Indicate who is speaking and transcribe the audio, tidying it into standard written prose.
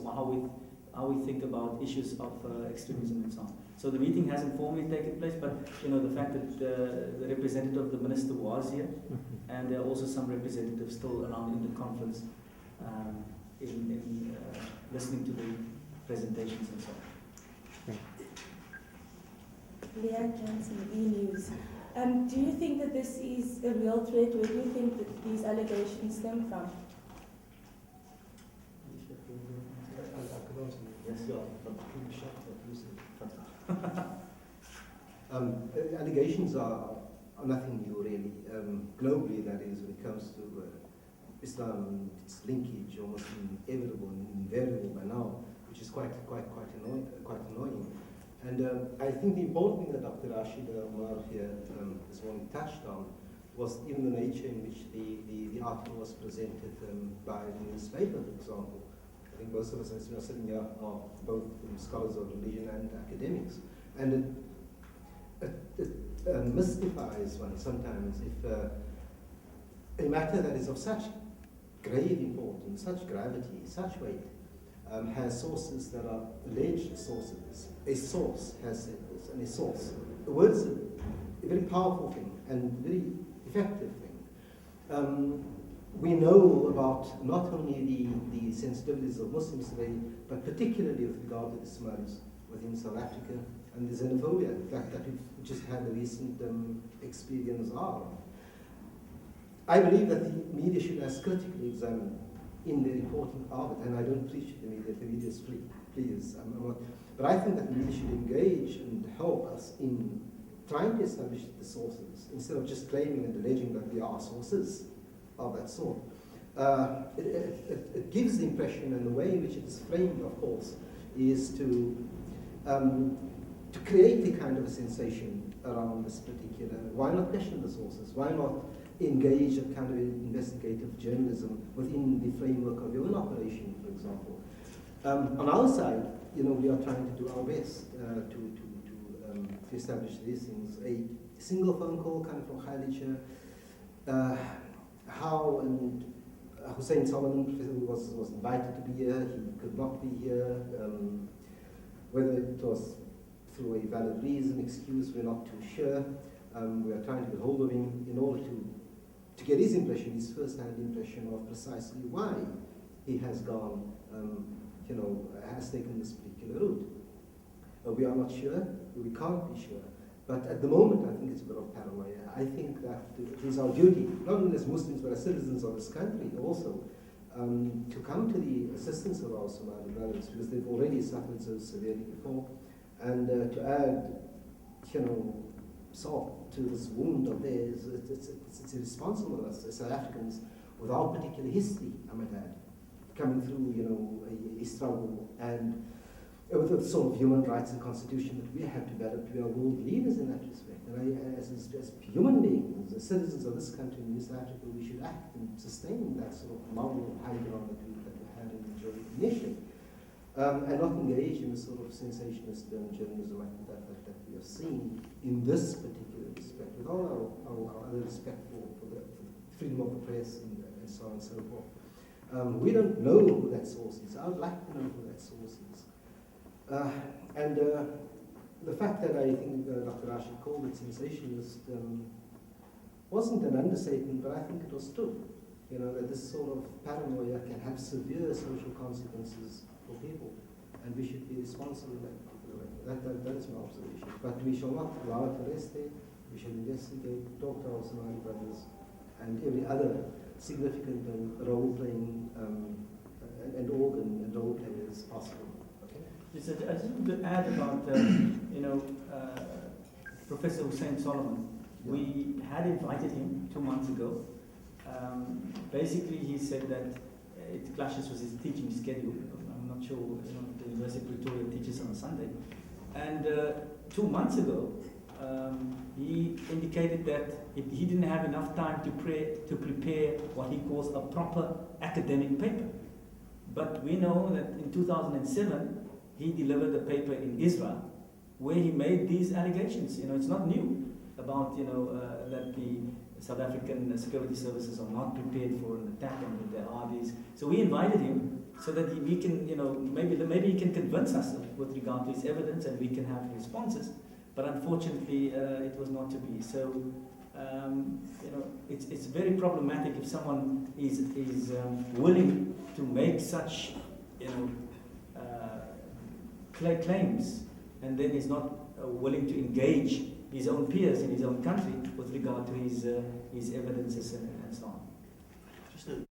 Speaker 1: how we think about issues of extremism and so on. So the meeting hasn't formally taken place, but the fact that the representative of the minister was here, and there are also some representatives still around in the conference, in listening to the presentations and so on.
Speaker 2: Leah Johnson, E-News. Do you think that this is a real threat? Where do you think that these allegations stem from?
Speaker 3: Allegations are nothing new, really. Globally, that is, when it comes to Islam and its linkage, almost inevitable and invariable by now, which is quite annoying. And I think the important thing that Dr. Rashid Omar here this morning touched on was even the nature in which the article was presented by the newspaper, for example. I think most of us who are sitting here are both scholars of religion and academics. And it mystifies one sometimes if a matter that is of such grave importance, such gravity, such weight, has sources that are alleged sources. A source has said this, and a source. The word's a very powerful thing and very effective thing. We know about not only the sensitivities of Muslims today, but particularly with regard to the Somalis within South Africa and the xenophobia, in fact, that we've just had a recent experience of. I believe that the media should as critically examine in the reporting of it, and I don't preach to the media is free, please. I'm not, but I think that the media should engage and help us in trying to establish the sources, instead of just claiming and alleging that there are sources of that sort. It gives the impression, and the way in which it is framed, of course, is to create a kind of a sensation around this particular. Why not question the sources? Why not engage in kind of investigative journalism within the framework of your own operation, for example? On our side, we are trying to do our best to establish these things. A single phone call coming from Khalid, how and Hussein Solomon was invited to be here, he could not be here, whether it was through a valid reason, excuse, we're not too sure. We are trying to get hold of him in order to get his impression, his first-hand impression of precisely why he has gone, has taken this particular route. We are not sure, we can't be sure, but at the moment I think it's a bit of paranoia. I think that it is our duty, not only as Muslims but as citizens of this country also, to come to the assistance of our Somali brothers, because they've already suffered so severely before, and to add, salt to this wound of theirs. It's irresponsible of us as South Africans with our particular history, I might add, coming through, a struggle, and with the sort of human rights and constitution that we have developed. We are world leaders in that respect. And as human beings, as citizens of this country in East Africa, we should act and sustain that sort of moral high ground that we had in the initially. And not engage in the sort of sensationalist journalism that we have seen in this particular respect, with all our other respect for the freedom of the press and so on and so forth. We don't know who that source is. I would like to know who that source is. And the fact that I think Dr. Rashid called it sensationalist wasn't an understatement, but I think it was true. That this sort of paranoia can have severe social consequences for people, and we should be responsible in that particular way. That is my observation. But we shall not allow it to rest there. We shall investigate, talk to our Somali brothers, and every other significant role-playing and organ and role players possible. Okay.
Speaker 1: Yes, I just want to add about Professor Hussein Solomon. Yeah. We had invited him 2 months ago. Basically, he said that it clashes with his teaching schedule. I'm not sure, the University of Pretoria teaches on a Sunday. And 2 months ago, he indicated that he didn't have enough time to prepare what he calls a proper academic paper. But we know that in 2007, he delivered a paper in Israel where he made these allegations. It's not new about, that the South African security services are not prepared for an attack, and that there are these. So we invited him so that we can, maybe he can convince us with regard to his evidence and we can have responses. But unfortunately, it was not to be. So, it's very problematic if someone is willing to make such, claims, and then is not willing to engage his own peers in his own country with regard to his evidences and so on.
Speaker 4: Just a